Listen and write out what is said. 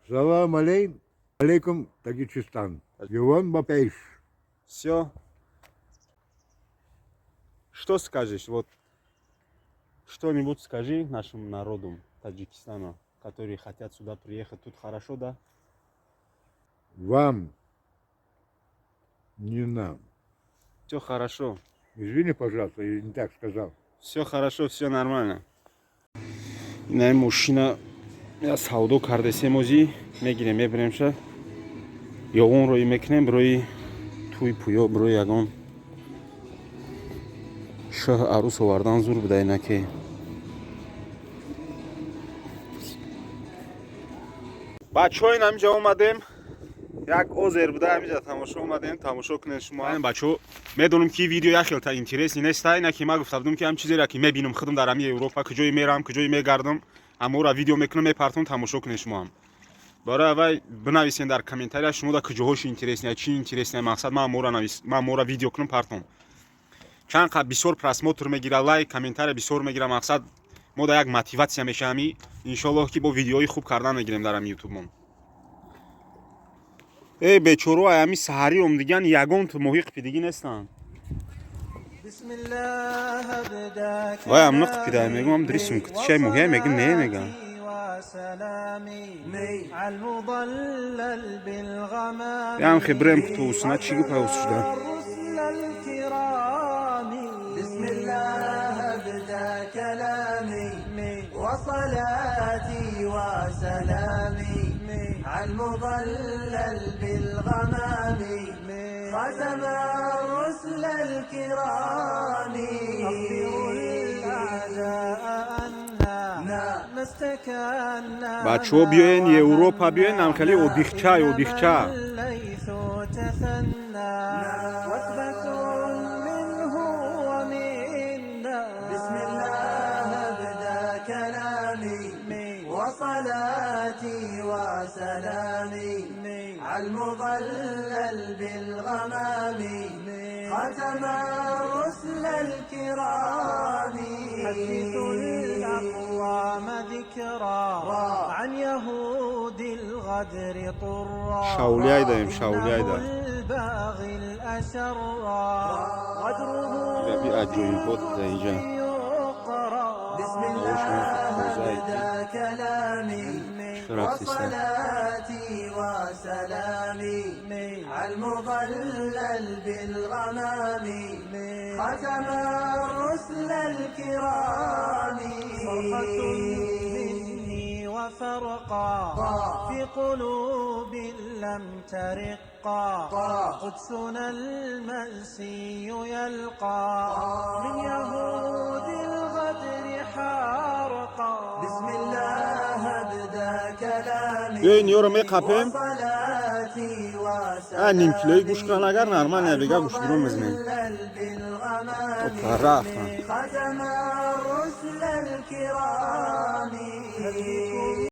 Салам алейкум, Таджикистан. Иван Бапейш. Все. Что скажешь? Вот что-нибудь скажи нашим народам Таджикистана, которые хотят сюда приехать. Тут хорошо, да? Вам, не нам. Все хорошо. Извини, пожалуйста, я не так сказал. Все хорошо, все нормально. این ماشینا از سودو کرده سموزی میگیریم میبریم شه یا اون روی میکنیم روی توی پویا بروی یگان شه عروس وردن زور بده اینا که بچه ها این همینجا اومدیم یک اوزر بوده همینجا تماشا اومدیم تماشا کنید شما این بچه ها میدونم که ویدیو یک خیلی اینترسی نیست اینا که ما گفته بودم که هم چیزی را که میبینم خودم در همین اروپا کجای میرم کجای میگردم اما را ویدیو میکنم میپرتون تماشا کنید شما هم برای اول بنویسین در کامنتاریا شما دا کجاهاش اینترسیه چی اینترسیه مقصد من مورا ویدیو کنم پرتون چند قد بسیار پراسموتر میگیره لایک کامنتار بسیار میگیره مقصد ما دا یک موتیواسیون میشه امی ان شاء الله که با ویدیوهای خوب کردن میگیریم در یوتیوب مون ای بیچارو امی سحری ام دیگه یگان تو محیط پیدگی نیستن بسم الله بداك وای ام نقط پیدا میگم درسم که چه مهمه میگم نه میگم سلامي على المضلل بالغمام يا أخي بريم كتوس ناتشي قبها الرسل الكرام بسم الله ابدا كلامي وصلاتي وسلامي على المضلل بالغمام ختم الرسل الكرام أخبروا الأعداء بچه ها بیاین یه اروپا بیاین هم خیلی اودیخچه بسم الله ابدا كلامي وصلاتي وسلامي على المضلل بالغمام ختم الرسل الكرام حدثوا الأقوام ذكرى عن يهود الغدر طرا شاولي ايدايم شاولي ايدا الباغي الأشرى غدره بأجويبوت دايجا بسم الله ابدا كلامي وصلاتي وسلامي على المضلل بالغمام ختم الرسل الكرام صرخة مني وفرقا في قلوب لم ترقا قدسنا المنسي يلقى من يهود الغدر حارقا بسم الله ابدا كلامي بیاین یه رو میقپیم نیم کیلوی گوش کنن اگر نرمال نبیگه گوش بیرون بزنیم رفتن